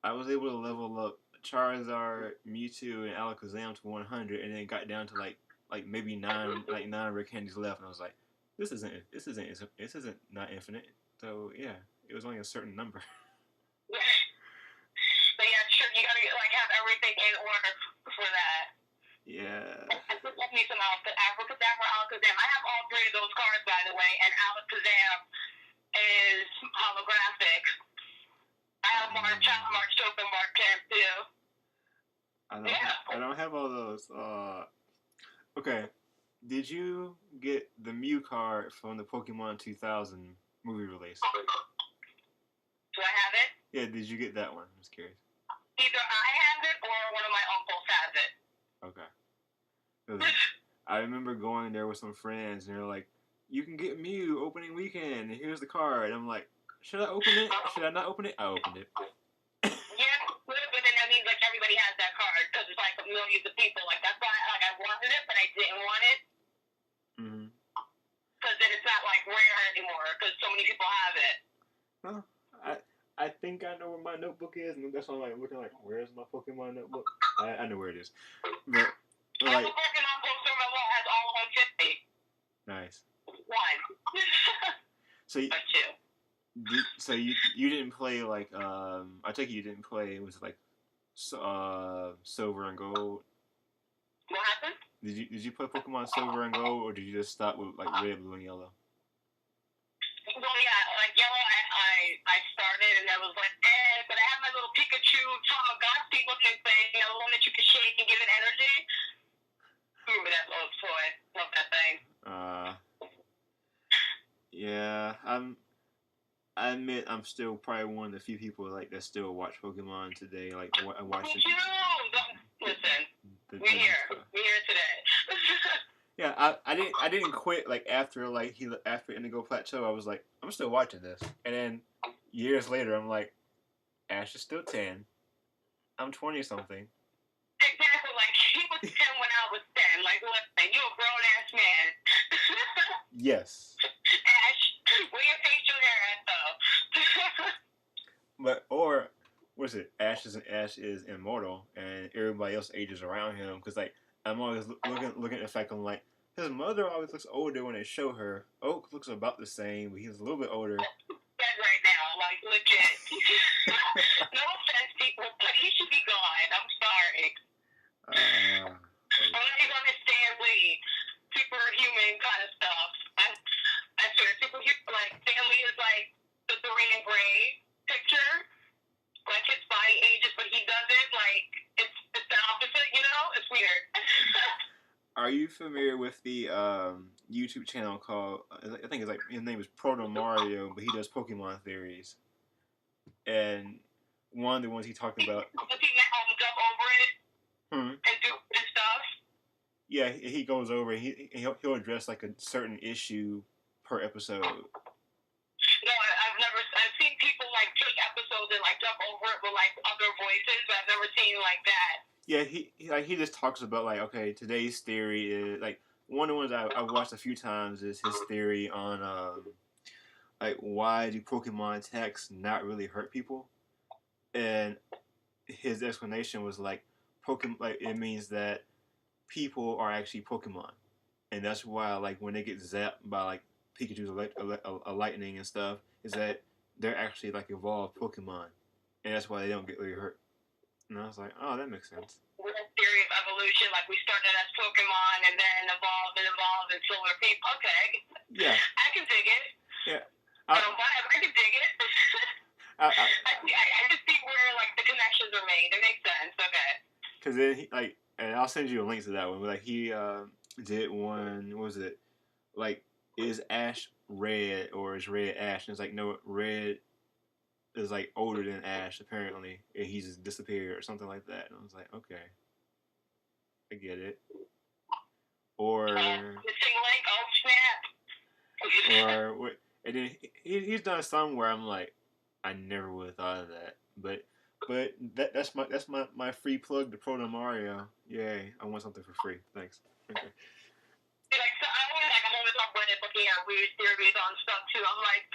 I was able to level up Charizard, Mewtwo, and Alakazam to 100, and then it got down to like maybe 9 rare candies left, and I was like, this isn't not infinite. So yeah, it was only a certain number. Yeah. But yeah, sure, you gotta like have everything in order for that. Yeah. And put me some Alakazam. I have all 3 of those cards, by the way, and Alakazam is holographic. I have March Taupe, and March Camp too. I don't have all those. Okay. Did you get the Mew card from the Pokemon 2000 movie release? Do I have it? Yeah, did you get that one? I'm just curious. Either I have it or one of my uncles has it. Okay. 'Cause I remember going there with some friends, and they're like, you can get Mew opening weekend, and here's the card. I'm like, should I open it? Should I not open it? I opened it. Yeah, but then that means like everybody has that card, because it's like millions of people. Like that's why I wanted it, but I didn't want it. Mm-hmm. Because then it's not like rare anymore, because so many people have it. Well, I think I know where my notebook is, and that's why I'm like looking like, where's my Pokemon notebook? I know where it is. But like, the Pokemon poster on my wall has all 150. Nice. One. So you, but two. so you didn't play like I take it you didn't play, it was like Silver and Gold. What happened? Did you play Pokemon Silver and Gold, or did you just stop with like Red, Blue, and Yellow? Well, yeah, like Yellow, I started and I was like, but I have my little Pikachu Tamagotchi looking thing, the one that you can shake and give it energy. Remember that old toy? Love that thing. Yeah, I admit I'm still probably one of the few people like that still watch Pokemon today. Like I watch it. Listen, we're here today. Yeah, I didn't quit like after Indigo Plateau. I was like, I'm still watching this, and then years later, I'm like, Ash is still 10. I'm 20 something. Exactly, like he was 10 when I was 10. Like, listen, you a grown ass man. Yes. Ash, where your facial hair at though? But or what's it? Ash is immortal, and everybody else ages around him. Because like I'm always looking at the fact I'm like, his mother always looks older when they show her. Oak looks about the same, but he's a little bit older. Dead right now, like legit. No offense, people, but he should be gone. I'm sorry. Unless he's on his Stan Lee, superhuman kind of stuff. I swear, superhuman, like Stan Lee is like the Dorian Gray picture. Like his body ages, but he doesn't. Like it's the opposite, you know? It's weird. Are you familiar with the YouTube channel called, I think it's like, his name is Proto Mario, but he does Pokemon theories. And one of the ones he talked about. Does he jump over it and do his stuff? Yeah, he goes over. He'll address like a certain issue per episode. No, I've seen people like take episodes and like jump over it with like other voices, but I've never seen like that. Yeah, he just talks about like, okay, today's theory is like one of the ones I've watched a few times is his theory on like why do Pokemon attacks not really hurt people, and his explanation was like it means that people are actually Pokemon, and that's why like when they get zapped by like Pikachu's lightning and stuff, is that they're actually like evolved Pokemon, and that's why they don't get really hurt. And I was like, oh, that makes sense. With a theory of evolution, like we started as Pokemon and then evolved until we're people. Okay. Yeah. I can dig it. Yeah. I can dig it. I just see where like the connections are made. It makes sense. Okay. Because then and I'll send you a link to that one. But like he did one. What was it? Like, is Ash red or is Red Ash? And it's like, no, Red is like older than Ash apparently, and he just disappeared or something like that. And I was like, okay, I get it. Or missing link. Oh snap. Or what? And then he's done some where I'm like, I never would have thought of that. But that's my free plug to Proto Mario. Yay! I want something for free. Thanks. Okay. Like, so I'm always on Reddit looking at weird theories on stuff too. I'm like,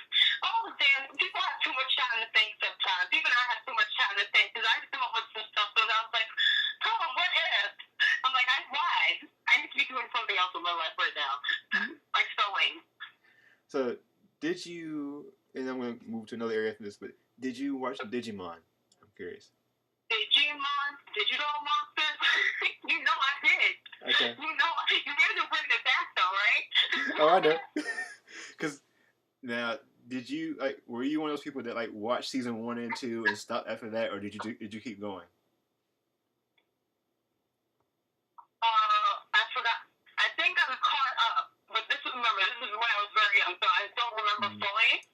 oh damn, people have too much time to think sometimes. Even I have too much time to think because I come up with some stuff and I was like, oh, what if? I'm like, why? I need to be doing something else in my life right now, like sewing. So did you? And I'm gonna move to another area after this. But did you watch Digimon? I'm curious. Digimon, digital monsters. You know I did. Okay. You know you guys are bringing it back though, right? Oh, I know. Because now, were you one of those people that like watched season 1 and 2 and stopped after that, or did you keep going? I forgot. I think I was caught up, but this is when I was very young, so I don't remember fully.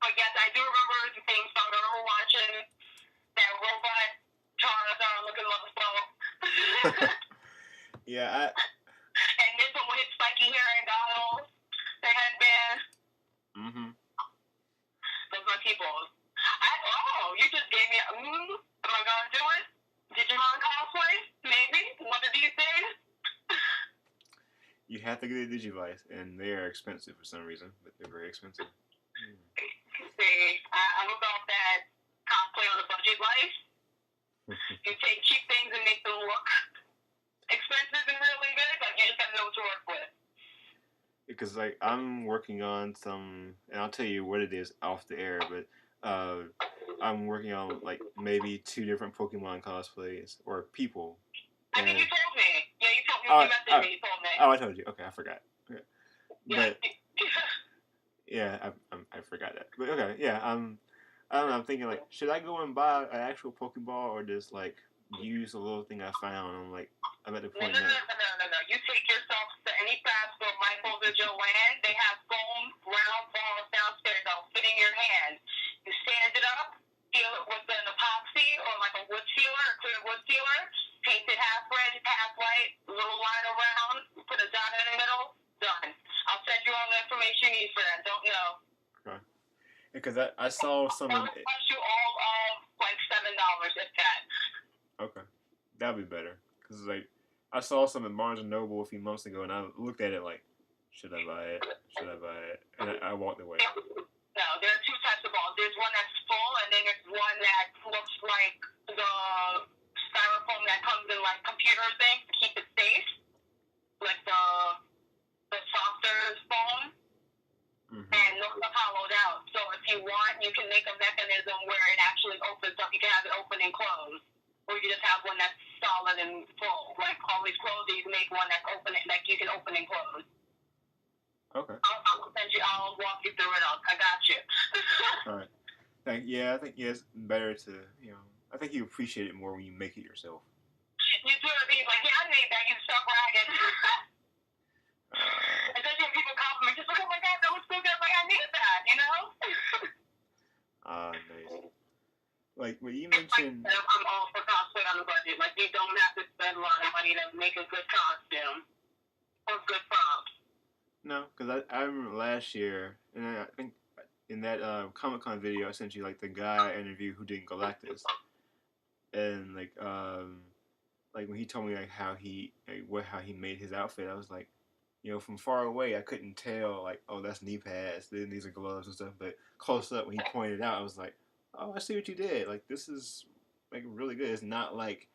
But yes, I do remember the theme song. I remember watching that robot Charizard looking motherfucker. Yeah, and this one with his spiky hair and goggles, the headband. Mm-hmm. Those are my people. You just gave me am I gonna do it? Digimon cosplay? Maybe? One of these days? You have to get a Digivice, and they are expensive for some reason, but they're very expensive. See, I'm about that cosplay on a budget life. You take cheap things and make them look expensive and really good, but you just have to know what to work with. because like I'm working on some, and I'll tell you what it is off the air, but I'm working on like maybe 2 different Pokemon cosplays or people. I think you told me. Yeah, you told me. Oh, You messaged me. You told me. oh, I told you. Okay, I forgot. Okay. Yeah. But yeah, I forgot that. But okay, yeah, I don't know. I'm thinking like, should I go and buy an actual Pokeball or just like use the little thing I found? I'm at the No, point no, now. no, no, no, no, no. You take yourself to any craft store, Michael's or Joanne. They have foam round balls downstairs that'll fit in your hand. You stand it up, seal it with an epoxy or like a wood sealer, a clear wood sealer. Paint it half red, half white, little line around, put a dot in the middle. Done. I'll send you all the information you need for that. Don't know. Okay. Because I saw some. That'll cost you all of like $7 if that. Okay, that'd be better. Cause like I saw some at Barnes and Noble a few months ago, and I looked at it like, should I buy it? Should I buy it? And I walked away. No, there are 2 types of balls. There's one that's full, and then there's one that looks like the styrofoam that comes in like computer things to keep it safe, like the softer foam, and those are hollowed out. So if you want, you can make a mechanism where it actually opens up. You can have it open and close, or you just have one that's solid and full. Like always closed, you can make one that's open, like you can open and close. Okay. I'll send you. I'll walk you through it. I got you. All right. I think it's better to I think you appreciate it more when you make it yourself. You do it, he's like, yeah, I made that. You stop bragging. And then when people compliment, just like, oh my god, that was so good. Like, I needed that, you know? Nice. Like when you mentioned, I'm all for cosplay on the budget. Like, you don't have to spend a lot of money to make a good costume or good props. No, because I remember last year, and I think in that Comic-Con video I sent you like the guy I interviewed who did Galactus, and like when he told me like how he made his outfit, I was like, from far away I couldn't tell like, oh, that's knee pads, then these are gloves and stuff, but close up when he pointed it out, I was like, oh, I see what you did. Like this is like really good. It's not like,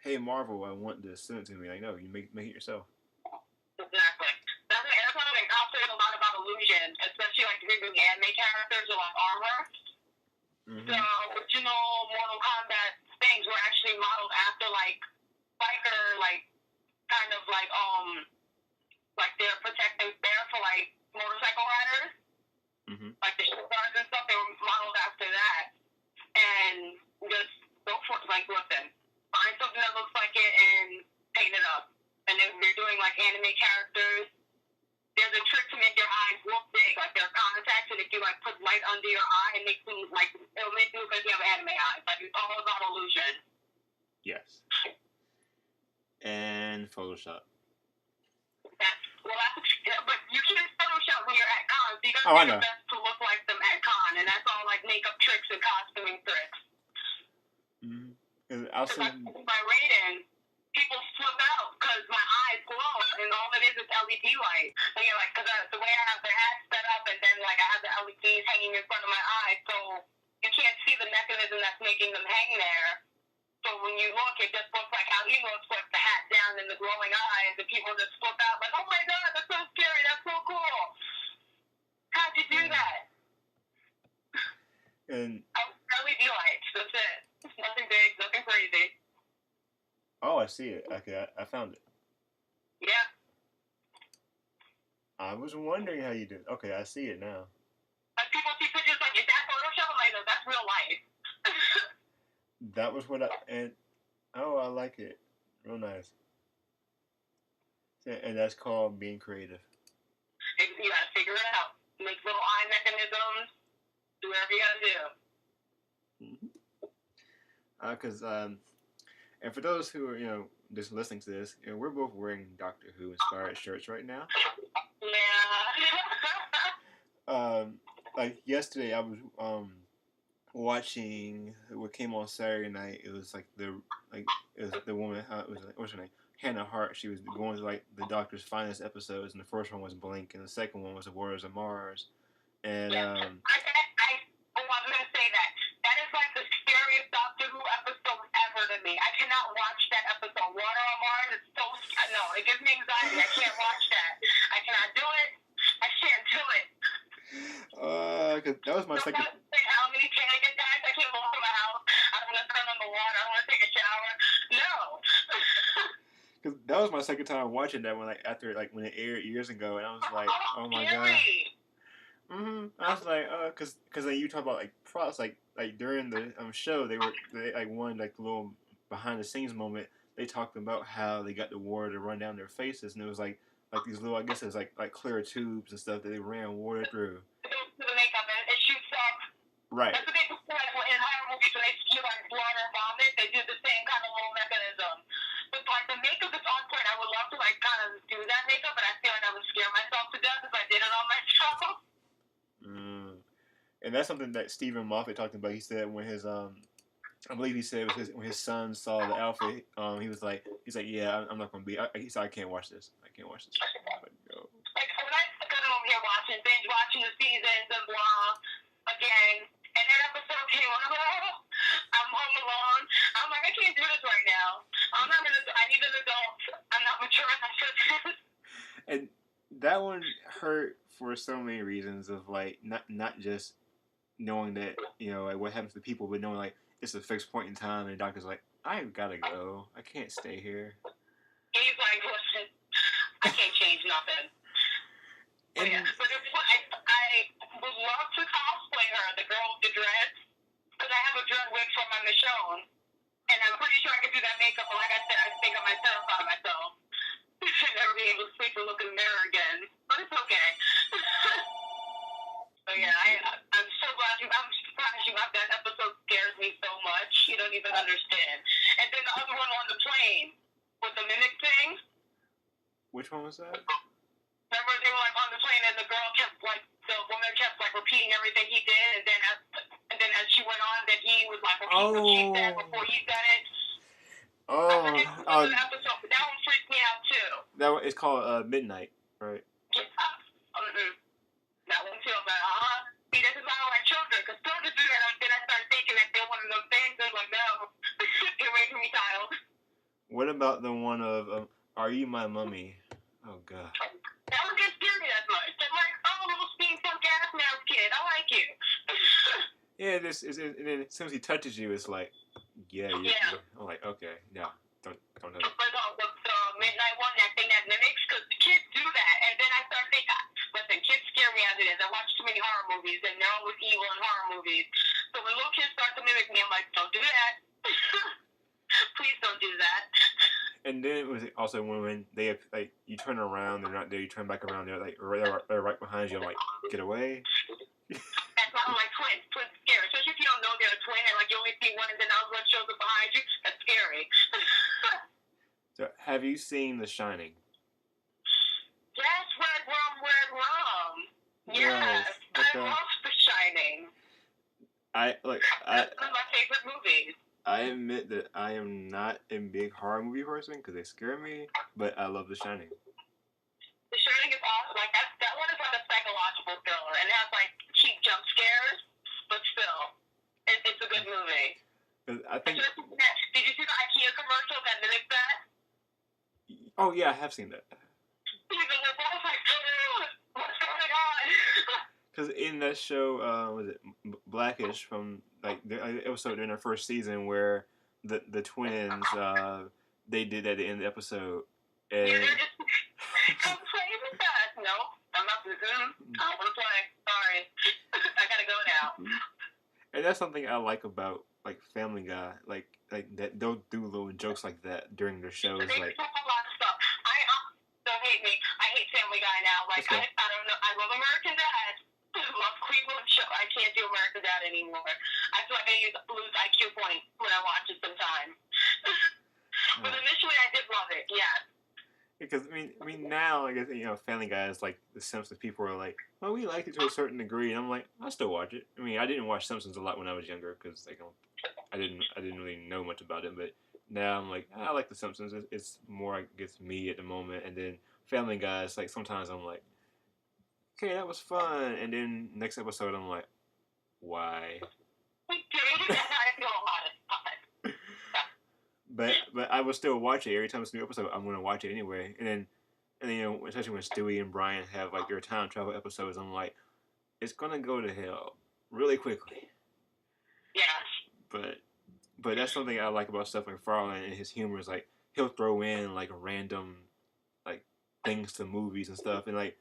hey Marvel, I want this, send it to me. Like no, you make it yourself. Exactly. That's why I cosplay a lot about illusion, especially like the anime characters or like armor. The original Mortal Kombat things were actually modeled after like biker, like kind of like they're protecting bear for like motorcycle riders. Like the shoe guards and stuff, they were modeled after that. And just go for it. Like, listen, find something that looks like it and paint it up. And if you're doing like anime characters, there's a trick to make your eyes look big, like they're contacts, and if you like put light under your eye, it makes them like it'll make you look like you have anime eyes. Like it's all about illusion. Yes. And Photoshop. But you can't Photoshop when you're at cons. You gotta do your best to look like them at con, and that's all like makeup tricks and costuming tricks. Because by Raiden, people flip out because my eyes glow, and all it is LED light. So you're like, because the way I have the hat set up, and then like I have the LEDs hanging in front of my eyes, so you can't see the mechanism that's making them hang there. So when you look, it just looks like how he looks with the hat down and the glowing eyes, and people just flip out like, oh my god, that's so scary, that's so cool. How'd you do that? And LED lights, that's it. Nothing big, nothing crazy. Oh, I see it. Okay, I found it. Yeah. I was wondering how you did. Okay, I see it now. Like people see pictures like, is that Photoshop? I'm like, no, that's real life. That was what I like it. Real nice. And that's called being creative. You gotta figure it out. Make little eye mechanisms. Do whatever you gotta do. Because and for those who are just listening to this, we're both wearing Doctor Who inspired shirts right now. Yeah. Like yesterday, I was watching what came on Saturday night. It was like the woman. What's her name? Hannah Hart. She was going to like the Doctor's finest episodes, and the first one was Blink, and the second one was The Warriors of Mars. And I was gonna say that. That is like the scariest Doctor Who episode ever to me. I cannot watch that episode. Water on Mars. It's so it gives me anxiety. I can't watch that. I cannot do it. cause that was my second. How many panic attacks? I can't walk in my house. I don't want to turn on the water. I don't want to take a shower. No. Cause that was my second time watching that one, like after like when it aired years ago, and I was like, oh my god. I was like, cause then you talk about like props, like during the show, they like one like little behind the scenes moment. They talked about how they got the water to run down their faces, and it was like these little, I guess it's like clear tubes and stuff that they ran water through. The makeup and it shoots up. Right. That's what they do in horror movies when they spew like blood or vomit. They do the same kind of little mechanism. But like the makeup is on point. I would love to like kind of do that makeup, but I feel like I would scare myself to death if I did it on myself. And that's something that Stephen Moffat talked about. He said when his I believe he said it was when his son saw the outfit, he's like, yeah, I'm not gonna be. He said, I can't watch this. I can't watch this. Like, no. Like when I got over here binge watching the seasons of blah again, and that episode came on, I'm like, oh, I'm home alone. I'm like, I can't do this right now. I need an adult. I'm not mature enough for this. And that one hurt for so many reasons of like not just knowing that, you know, like what happens to people, but knowing like it's a fixed point in time and the doctor's like, I gotta go. I can't stay here. He's like, listen, I can't change nothing. But yeah, but I would love to cosplay her, the girl with the dress, because I have a dread wig from my Michonne, and I'm pretty sure I could do that makeup, but like I said, I think I might terrify myself. Never be able to sleep or look in the mirror again, but it's okay. So yeah, I'm so glad I'm surprised that episode scares me so much. You don't even understand. And then the other one on the plane with the mimic thing. Which one was that? Remember they were like on the plane and the girl kept like, the woman kept like repeating everything he did, and then as she went on, then he was like repeating what she said before he said it. Episode, but that one freaked me out too. That one is called Midnight, right? Yeah. That one too. But see, this is why I like children, because children do that. And then I start thinking that they're one of them things. They're like, no, get away from me, child. What about the one of Are You My Mummy? Oh god. That one didn't scare me that much. I'm like, oh, little steampunk gas mouse kid, I like you. Yeah, and then as soon as he touches you, it's like, yeah. I'm like, okay, no, don't touch it. But the midnight one, that thing that mimics, because kids do that, and then I start thinking, listen, kids scare me as it is. I watch too many horror movies, and they're always evil in horror movies. So when little kids start to mimic me, I'm like, don't do that. Please don't do that. And then it was also when they have, like, you turn around, they're not there. You turn back around, they're like they're right behind you. I'm like, get away. That's why I'm like twins scary, especially if you don't know they're a twin and like you only see one and then the other one shows up behind you. That's scary. So, have you seen The Shining? Yes, Red Rum. Yes, okay. I love The Shining. That's one of my favorite movies. I admit that I am not a big horror movie person because they scare me, but I love The Shining. The Shining is awesome. Like that one is like a psychological thriller, and it has like cheap jump scares, but still, it's a good movie. I think. Did you see the IKEA commercial that mimics that? Oh yeah, I have seen that. I was like, what's going on? Because in that show, was it Blackish from like the episode in their first season where the twins they did that at the end of the episode. And yeah, they're just come play with us. No, I'm not. I don't want to play. Sorry, I gotta go now. And that's something I like about like Family Guy, like that they'll do little jokes like that during their shows. They like a lot of stuff. Don't hate me. I hate Family Guy now. Like I don't know. I love American Dad. I love Cleveland show. I can't do American Dad anymore. I feel like I lose IQ points when I watch it sometimes. But initially, I did love it. Yeah. Because I mean now I guess Family Guy is like The Simpsons. People are like, well, we liked it to a certain degree, and I'm like, I still watch it. I mean, I didn't watch Simpsons a lot when I was younger because I didn't really know much about it, but now I'm like, I like The Simpsons. It's more I guess me at the moment, and then Family Guy. It's like sometimes I'm like, okay, that was fun, and then next episode I'm like, why? But I will still watch it every time it's a new episode. I'm gonna watch it anyway, and then especially when Stewie and Brian have like their time travel episodes, I'm like, it's gonna go to hell really quickly. Yeah. But that's something I like about Seth MacFarlane and his humor is like he'll throw in like random like things to movies and stuff and like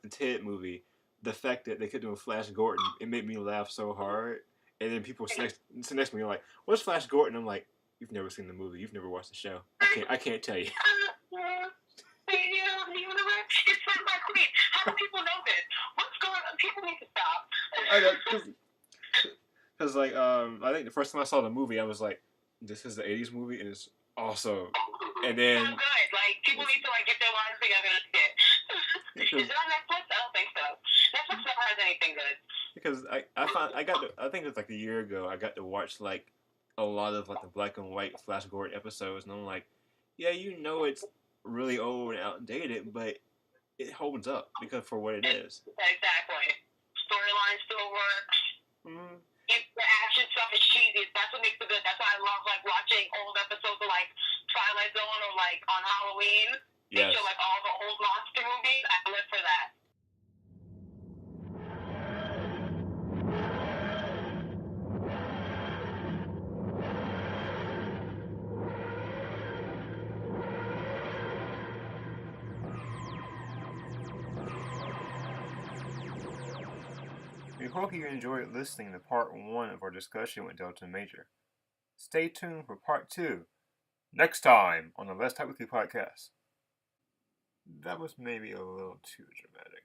the Ted movie, the fact that they kept doing Flash Gordon, it made me laugh so hard. And then people sit next to me like, "What's Flash Gordon?" I'm like, "You've never seen the movie. You've never watched the show. I can't tell you." It's said by Queen. How do people know this? What's going on? People need to stop. I know, because like I think the first time I saw the movie, I was like, "This is the '80s movie, and it's awesome." And then so good. Like people need to like get their lives together and see it. Is it on Netflix? I don't think so. Netflix never has anything good. Because I think it was like a year ago I got to watch like a lot of like the black and white Flash Gordon episodes, and I'm like, yeah, you know it's really old and outdated, but it holds up because for what it is. Exactly. Storyline still works. Mm-hmm. If the action stuff is cheesy, that's what makes it good. That's why I love like watching old episodes of like Twilight Zone or like on Halloween. They show like all the old monster movies. I live for that. We hope you enjoyed listening to part 1 of our discussion with Delta Major. Stay tuned for part 2 next time on the Let's Talk With You podcast. That was maybe a little too dramatic.